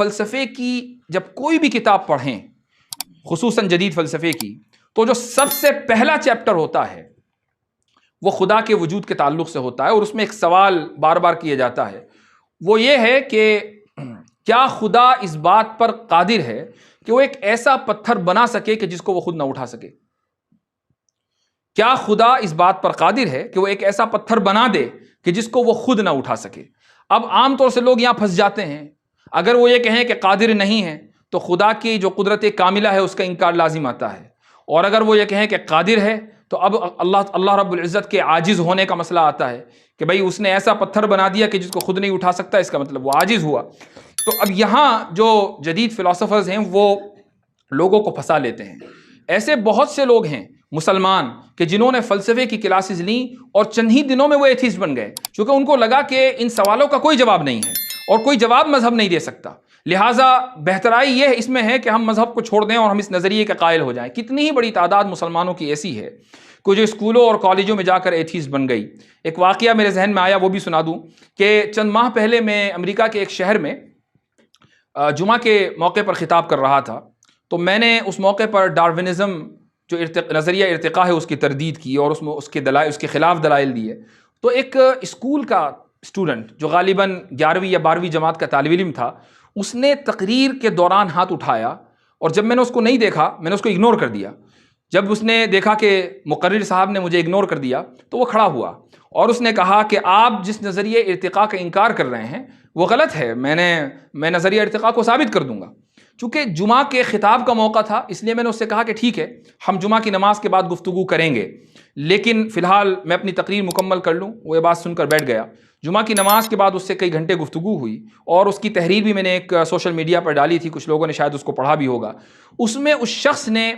فلسفے کی جب کوئی بھی کتاب پڑھیں، خصوصاً جدید فلسفے کی، تو جو سب سے پہلا چیپٹر ہوتا ہے وہ خدا کے وجود کے تعلق سے ہوتا ہے، اور اس میں ایک سوال بار بار کیا جاتا ہے، وہ یہ ہے کہ کیا خدا اس بات پر قادر ہے کہ وہ ایک ایسا پتھر بنا سکے کہ جس کو وہ خود نہ اٹھا سکے؟ کیا خدا اس بات پر قادر ہے کہ وہ ایک ایسا پتھر بنا دے کہ جس کو وہ خود نہ اٹھا سکے؟ اب عام طور سے لوگ یہاں پھنس جاتے ہیں، اگر وہ یہ کہیں کہ قادر نہیں ہے تو خدا کی جو قدرت کاملہ ہے اس کا انکار لازم آتا ہے، اور اگر وہ یہ کہیں کہ قادر ہے تو اب اللہ رب العزت کے عاجز ہونے کا مسئلہ آتا ہے کہ بھئی اس نے ایسا پتھر بنا دیا کہ جس کو خود نہیں اٹھا سکتا، اس کا مطلب وہ عاجز ہوا۔ تو اب یہاں جو جدید فلاسفرز ہیں وہ لوگوں کو پھنسا لیتے ہیں۔ ایسے بہت سے لوگ ہیں مسلمان کہ جنہوں نے فلسفے کی کلاسز لیں اور چند ہی دنوں میں وہ ایتھیسٹ بن گئے، چونکہ ان کو لگا کہ ان سوالوں کا کوئی جواب نہیں ہے اور کوئی جواب مذہب نہیں دے سکتا، لہٰذا بہترائی یہ اس میں ہے کہ ہم مذہب کو چھوڑ دیں اور ہم اس نظریے کے قائل ہو جائیں۔ کتنی ہی بڑی تعداد مسلمانوں کی ایسی ہے کہ جو اسکولوں اور کالجوں میں جا کر ایتھیسٹ بن گئی۔ ایک واقعہ میرے ذہن میں آیا، وہ بھی سنا دوں کہ چند ماہ پہلے میں امریکہ کے ایک شہر میں جمعہ کے موقع پر خطاب کر رہا تھا، تو میں نے اس موقع پر ڈارونزم جو نظریہ ارتقاء ہے اس کی تردید کی اور اس کے خلاف دلائل دیے۔ تو ایک اسکول کا اسٹوڈنٹ جو غالباً 11ویں یا 12ویں جماعت کا طالب علم تھا، اس نے تقریر کے دوران ہاتھ اٹھایا، اور جب میں نے اس کو نہیں دیکھا میں نے اس کو اگنور کر دیا۔ جب اس نے دیکھا کہ مقرر صاحب نے مجھے اگنور کر دیا تو وہ کھڑا ہوا اور اس نے کہا کہ آپ جس نظریہ ارتقاء کا انکار کر رہے ہیں وہ غلط ہے، میں نظریہ ارتقاء کو ثابت کر دوں گا۔ چونکہ جمعہ کے خطاب کا موقع تھا اس لیے میں نے اس سے کہا کہ ٹھیک ہے، ہم جمعہ کی نماز کے بعد گفتگو کریں گے، لیکن فی الحال میں اپنی تقریر مکمل کر لوں۔ وہ یہ بات سن کر بیٹھ گیا۔ جمعہ کی نماز کے بعد اس سے کئی گھنٹے گفتگو ہوئی، اور اس کی تحریر بھی میں نے ایک سوشل میڈیا پر ڈالی تھی، کچھ لوگوں نے شاید اس کو پڑھا بھی ہوگا۔ اس میں اس شخص نے،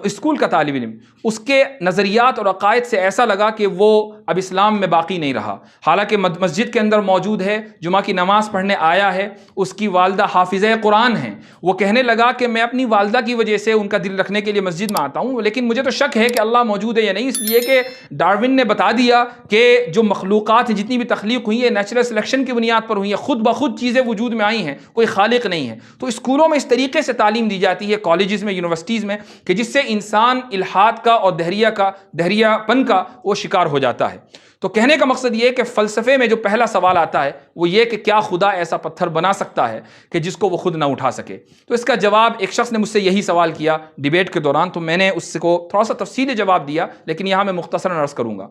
اسکول کا طالب علم، اس کے نظریات اور عقائد سے ایسا لگا کہ وہ اب اسلام میں باقی نہیں رہا، حالانکہ مسجد کے اندر موجود ہے، جمعہ کی نماز پڑھنے آیا ہے، اس کی والدہ حافظہ قرآن ہیں۔ وہ کہنے لگا کہ میں اپنی والدہ کی وجہ سے ان کا دل رکھنے کے لیے مسجد میں آتا ہوں، لیکن مجھے تو شک ہے کہ اللہ موجود ہے یا نہیں، اس لیے کہ ڈارون نے بتا دیا کہ جو مخلوقات ہیں، جتنی بھی تخلیق ہوئی ہے، نیچرل سلیکشن کی بنیاد پر ہوئی ہے، خود بخود چیزیں وجود میں آئی ہیں، کوئی خالق نہیں ہے۔ تو اسکولوں میں اس طریقے سے تعلیم دی جاتی ہے، کالجز میں، یونیورسٹیز میں، کہ جس سے انسان الحاد کا اور دہریہ پن کا وہ شکار ہو جاتا ہے۔ تو کہنے کا مقصد یہ ہے کہ فلسفے میں جو پہلا سوال آتا ہے وہ یہ کہ کیا خدا ایسا پتھر بنا سکتا ہے کہ جس کو وہ خود نہ اٹھا سکے؟ تو اس کا جواب ایک شخص نے مجھ سے یہی سوال کیا ڈیبیٹ کے دوران، تو میں نے اس کو تھوڑا سا تفصیلی جواب دیا، لیکن یہاں میں مختصراً عرض کروں گا۔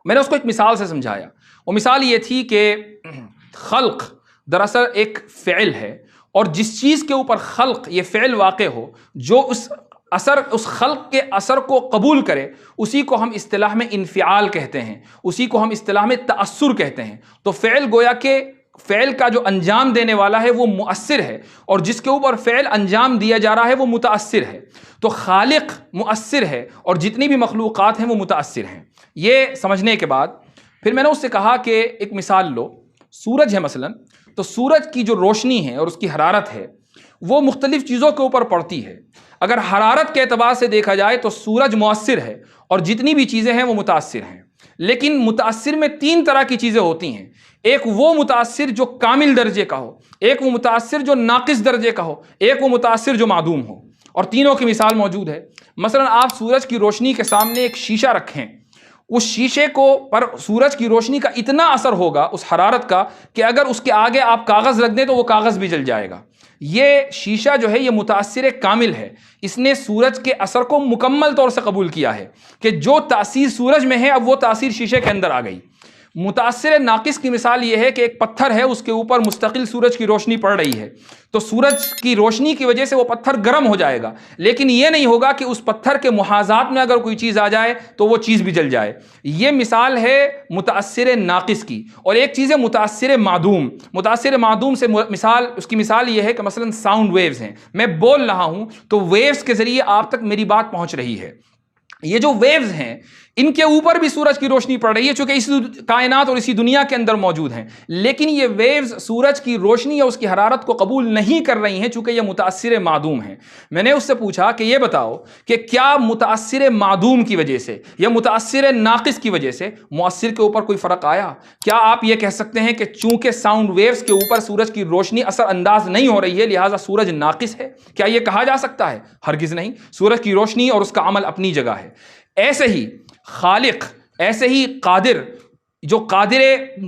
میں نے اس کو ایک مثال سے سمجھایا۔ وہ مثال یہ تھی کہ خلق دراصل ایک فعل ہے، اور جس چیز کے اوپر خلق یہ فعل واقع ہو، جو اس خلق کے اثر کو قبول کرے، اسی کو ہم اصطلاح میں انفعال کہتے ہیں، اسی کو ہم اصطلاح میں تأثر کہتے ہیں۔ تو فعل گویا کہ فعل کا جو انجام دینے والا ہے وہ مؤثر ہے، اور جس کے اوپر فعل انجام دیا جا رہا ہے وہ متأثر ہے۔ تو خالق مؤثر ہے اور جتنی بھی مخلوقات ہیں وہ متأثر ہیں۔ یہ سمجھنے کے بعد پھر میں نے اس سے کہا کہ ایک مثال لو، سورج ہے مثلا، تو سورج کی جو روشنی ہے اور اس کی حرارت ہے وہ مختلف چیزوں کے اوپر پڑتی ہے۔ اگر حرارت کے اعتبار سے دیکھا جائے تو سورج مؤثر ہے اور جتنی بھی چیزیں ہیں وہ متاثر ہیں، لیکن متاثر میں 3 طرح کی چیزیں ہوتی ہیں۔ ایک وہ متاثر جو کامل درجے کا ہو، ایک وہ متاثر جو ناقص درجے کا ہو، ایک وہ متاثر جو معدوم ہو، اور تینوں کی مثال موجود ہے۔ مثلا آپ سورج کی روشنی کے سامنے ایک شیشہ رکھیں، اس شیشے پر سورج کی روشنی کا اتنا اثر ہوگا اس حرارت کا کہ اگر اس کے آگے آپ کاغذ رکھ دیں تو وہ کاغذ بھی جل جائے گا۔ یہ شیشہ جو ہے یہ متاثر کامل ہے، اس نے سورج کے اثر کو مکمل طور سے قبول کیا ہے کہ جو تاثیر سورج میں ہے اب وہ تاثیر شیشے کے اندر آ گئی۔ متاثر ناقص کی مثال یہ ہے کہ ایک پتھر ہے، اس کے اوپر مستقل سورج کی روشنی پڑ رہی ہے، تو سورج کی روشنی کی وجہ سے وہ پتھر گرم ہو جائے گا، لیکن یہ نہیں ہوگا کہ اس پتھر کے محاذات میں اگر کوئی چیز آ جائے تو وہ چیز بھی جل جائے۔ یہ مثال ہے متاثر ناقص کی۔ اور ایک چیز ہے متاثر معدوم۔ متاثر معدوم سے اس کی مثال یہ ہے کہ مثلا ساؤنڈ ویوز ہیں، میں بول رہا ہوں تو ویوز کے ذریعے آپ تک میری بات پہنچ رہی ہے، یہ جو ویوز ہیں ان کے اوپر بھی سورج کی روشنی پڑ رہی ہے، چونکہ اسی کائنات اور اسی دنیا کے اندر موجود ہیں، لیکن یہ ویوز سورج کی روشنی یا اس کی حرارت کو قبول نہیں کر رہی ہیں چونکہ یہ متاثر معدوم ہیں۔ میں نے اس سے پوچھا کہ یہ بتاؤ کہ کیا متاثر معدوم کی وجہ سے یا متاثر ناقص کی وجہ سے مؤثر کے اوپر کوئی فرق آیا؟ کیا آپ یہ کہہ سکتے ہیں کہ چونکہ ساؤنڈ ویوز کے اوپر سورج کی روشنی اثر انداز نہیں ہو رہی ہے لہٰذا سورج ناقص ہے؟ کیا یہ کہا جا سکتا ہے؟ ہرگز نہیں۔ سورج کی روشنی اور اس کا عمل اپنی جگہ ہے۔ ایسے ہی خالق، ایسے ہی قادر، جو قادر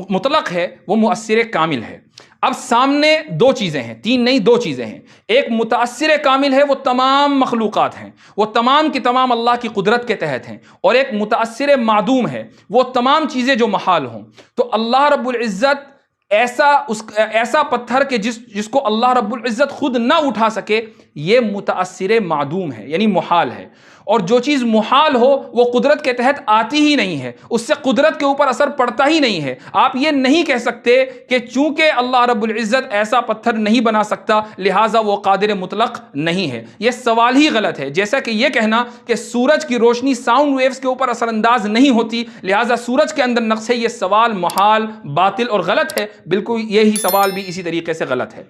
مطلق ہے وہ مؤثر کامل ہے۔ اب سامنے دو چیزیں ہیں، تین نہیں، دو چیزیں ہیں۔ ایک متاثر کامل ہے، وہ تمام مخلوقات ہیں، وہ تمام کی تمام اللہ کی قدرت کے تحت ہیں، اور ایک متاثر معدوم ہے، وہ تمام چیزیں جو محال ہوں۔ تو اللہ رب العزت ایسا پتھر کہ جس کو اللہ رب العزت خود نہ اٹھا سکے، یہ متاثر معدوم ہے، یعنی محال ہے۔ اور جو چیز محال ہو وہ قدرت کے تحت آتی ہی نہیں ہے، اس سے قدرت کے اوپر اثر پڑتا ہی نہیں ہے۔ آپ یہ نہیں کہہ سکتے کہ چونکہ اللہ رب العزت ایسا پتھر نہیں بنا سکتا لہٰذا وہ قادر مطلق نہیں ہے۔ یہ سوال ہی غلط ہے، جیسا کہ یہ کہنا کہ سورج کی روشنی ساؤنڈ ویوز کے اوپر اثر انداز نہیں ہوتی لہٰذا سورج کے اندر نقص ہے، یہ سوال محال، باطل اور غلط ہے۔ بالکل یہی سوال بھی اسی طریقے سے غلط ہے۔